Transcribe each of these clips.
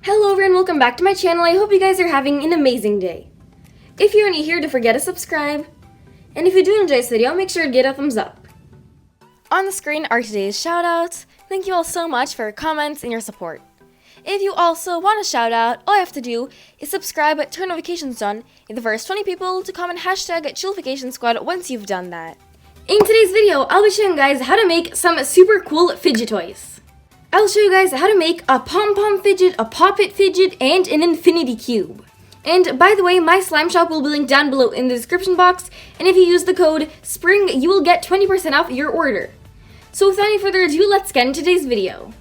Hello everyone, welcome back to my channel. I hope you guys are having an amazing day. If you're new here, don't forget to subscribe. And if you do enjoy this video, make sure to give it a thumbs up. On the screen are today's shoutouts. Thank you all so much for your comments and your support. If you also want a shout out, all you have to do is subscribe, turn notifications on, and the first 20 people to comment hashtag #ChillFication once you've done that. In today's video, I'll be showing you guys how to make some super cool fidget toys. I'll show you guys how to make a Pom Pom Fidget, a Pop-It Fidget, and an infinity cube. And by the way, my slime shop will be linked down below in the description box, and if you use the code SPRING, you will get 20% off your order. So without any further ado, let's get into today's video.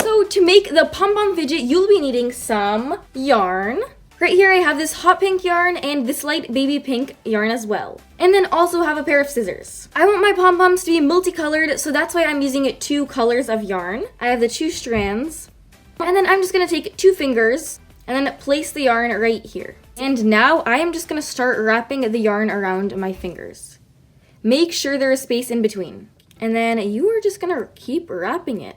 So to make the Pom Pom Fidget, you'll be needing some yarn. Right here I have this hot pink yarn and this light baby pink yarn as well. And then also have a pair of scissors. I want my pom-poms to be multicolored, so that's why I'm using 2 colors of yarn. I have the 2 strands. And then I'm just going to take 2 fingers and then place the yarn right here. And now I am just going to start wrapping the yarn around my fingers. Make sure there is space in between. And then you are just going to keep wrapping it.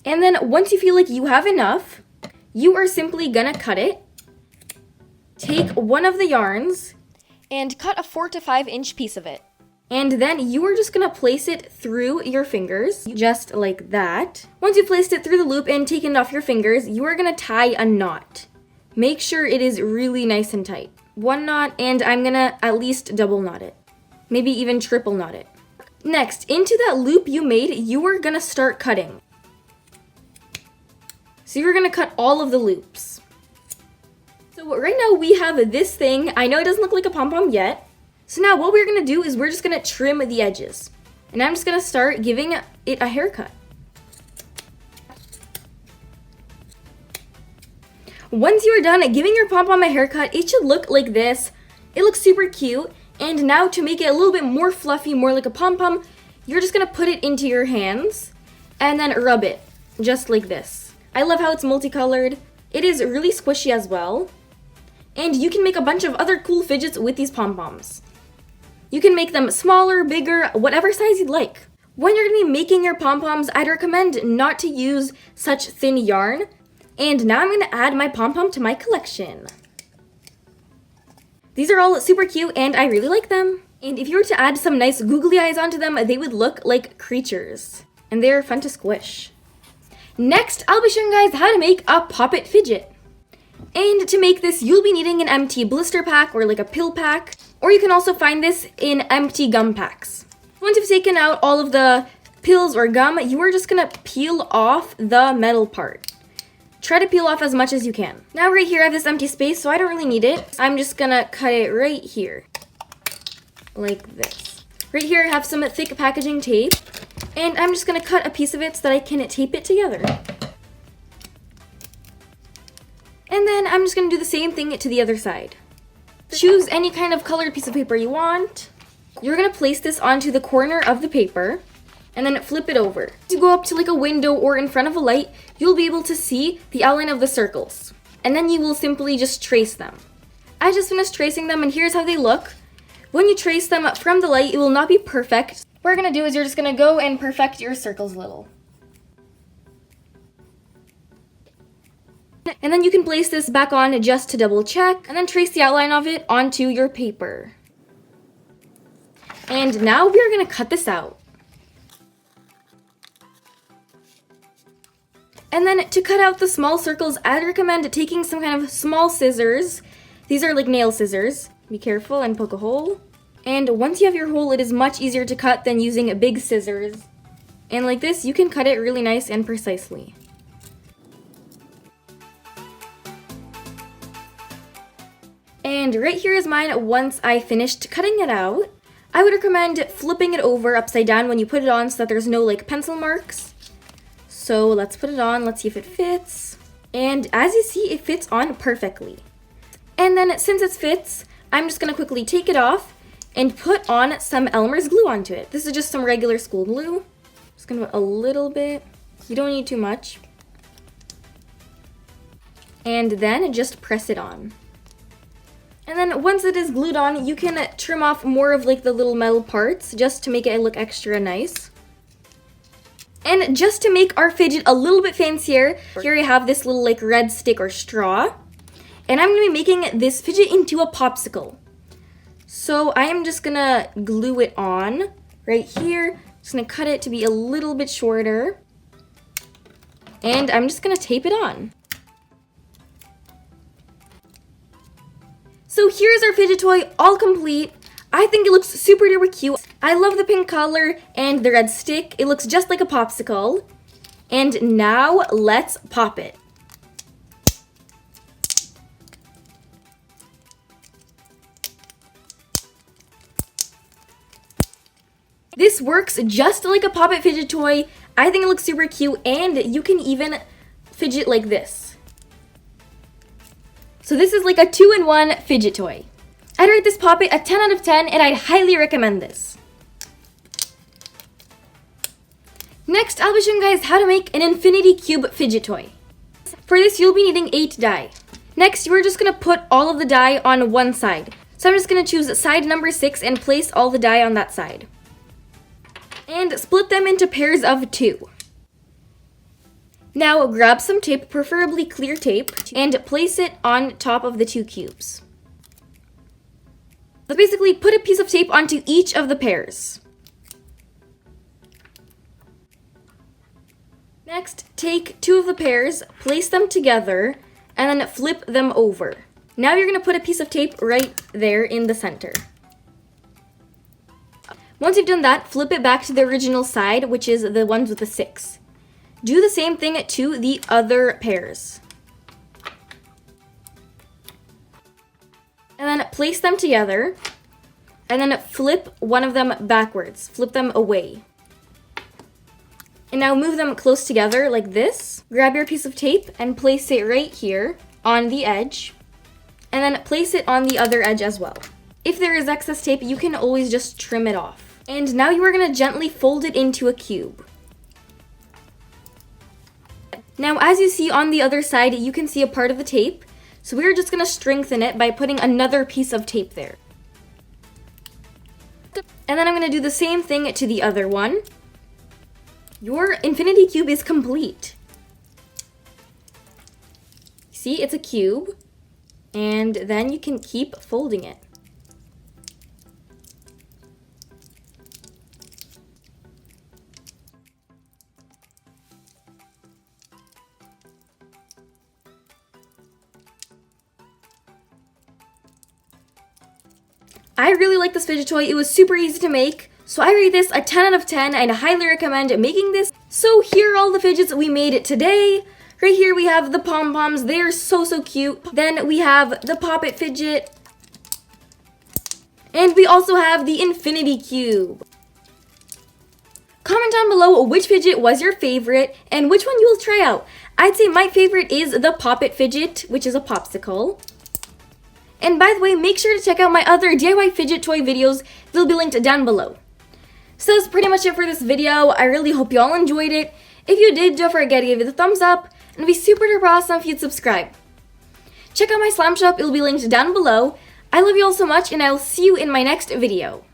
And then once you feel like you have enough, you are simply gonna cut it. Take one of the yarns and cut a 4 to 5 inch piece of it. And then you are just gonna place it through your fingers, just like that. Once you've placed it through the loop and taken it off your fingers, you are gonna tie a knot. Make sure it is really nice and tight. 1 knot, and I'm gonna at least double knot it. Maybe even triple knot it. Next, into that loop you made, you are gonna start cutting. So you're gonna cut all of the loops. So right now we have this thing. I know it doesn't look like a pom-pom yet. So now what we're gonna do is we're just gonna trim the edges. And I'm just gonna start giving it a haircut. Once you are done giving your pom-pom a haircut, it should look like this. It looks super cute. And now to make it a little bit more fluffy, more like a pom-pom, you're just gonna put it into your hands and then rub it, just like this. I love how it's multicolored. It is really squishy as well. And you can make a bunch of other cool fidgets with these pom-poms. You can make them smaller, bigger, whatever size you'd like. When you're gonna be making your pom-poms, I'd recommend not to use such thin yarn. And now I'm gonna add my pom-pom to my collection. These are all super cute and I really like them. And if you were to add some nice googly eyes onto them, they would look like creatures. And they're fun to squish. Next, I'll be showing you guys how to make a Pop-It Fidget. And to make this, you'll be needing an empty blister pack or like a pill pack, or you can also find this in empty gum packs. Once you've taken out all of the pills or gum, you are just gonna peel off the metal part. Try to peel off as much as you can. Now right here I have this empty space, so I don't really need it. I'm just gonna cut it right here, like this. Right here I have some thick packaging tape. And I'm just going to cut a piece of it so that I can tape it together. And then I'm just going to do the same thing to the other side. Choose any kind of colored piece of paper you want. You're going to place this onto the corner of the paper and then flip it over. As you go up to like a window or in front of a light, you'll be able to see the outline of the circles. And then you will simply just trace them. I just finished tracing them and here's how they look. When you trace them from the light, it will not be perfect. What you're going to do is you're just going to go and perfect your circles a little. And then you can place this back on just to double check, and then trace the outline of it onto your paper. And now we're going to cut this out. And then to cut out the small circles, I'd recommend taking some kind of small scissors. These are like nail scissors. Be careful and poke a hole. And once you have your hole, it is much easier to cut than using big scissors. And like this, you can cut it really nice and precisely. And right here is mine once I finished cutting it out. I would recommend flipping it over upside down when you put it on so that there's no like pencil marks. So let's put it on, let's see if it fits. And as you see, it fits on perfectly. And then since it fits, I'm just gonna quickly take it off and put on some Elmer's glue onto it. This is just some regular school glue. Just gonna put a little bit. You don't need too much. And then just press it on. And then once it is glued on, you can trim off more of like the little metal parts just to make it look extra nice. And just to make our fidget a little bit fancier, here I have this little like red stick or straw. And I'm going to be making this fidget into a popsicle. So I am just going to glue it on right here. Just going to cut it to be a little bit shorter. And I'm just going to tape it on. So here's our fidget toy all complete. I think it looks super duper cute. I love the pink color and the red stick. It looks just like a popsicle. And now let's pop it. This works just like a Pop It fidget toy. I think it looks super cute, and you can even fidget like this. So this is like a 2-in-1 fidget toy. I'd rate this Pop It a 10 out of 10, and I'd highly recommend this. Next, I'll be showing you guys how to make an infinity cube fidget toy. For this, you'll be needing 8 die. Next, we're just going to put all of the die on one side. So I'm just going to choose side number 6 and place all the die on that side. And split them into pairs of 2. Now grab some tape, preferably clear tape, and place it on top of the 2 cubes. So basically, put a piece of tape onto each of the pairs. Next, take 2 of the pairs, place them together, and then flip them over. Now you're going to put a piece of tape right there in the center. Once you've done that, flip it back to the original side, which is the ones with the 6. Do the same thing to the other pairs. And then place them together, and then flip one of them backwards. Flip them away. And now move them close together like this. Grab your piece of tape and place it right here on the edge, and then place it on the other edge as well. If there is excess tape, you can always just trim it off. And now you are going to gently fold it into a cube. Now, as you see on the other side, you can see a part of the tape. So we're just going to strengthen it by putting another piece of tape there. And then I'm going to do the same thing to the other one. Your infinity cube is complete. See, it's a cube. And then you can keep folding it. I really like this fidget toy. It was super easy to make. So I rate this a 10 out of 10 and I highly recommend making this. So here are all the fidgets we made today. Right here we have the pom-poms. They are so cute. Then we have the Pop It fidget. And we also have the infinity cube. Comment down below which fidget was your favorite and which one you will try out. I'd say my favorite is the Pop It fidget, which is a popsicle. And by the way, make sure to check out my other DIY fidget toy videos. They'll be linked down below. So that's pretty much it for this video. I really hope you all enjoyed it. If you did, don't forget to give it a thumbs up. And it'd be super duper awesome if you'd subscribe. Check out my slime shop. It'll be linked down below. I love you all so much, and I'll see you in my next video.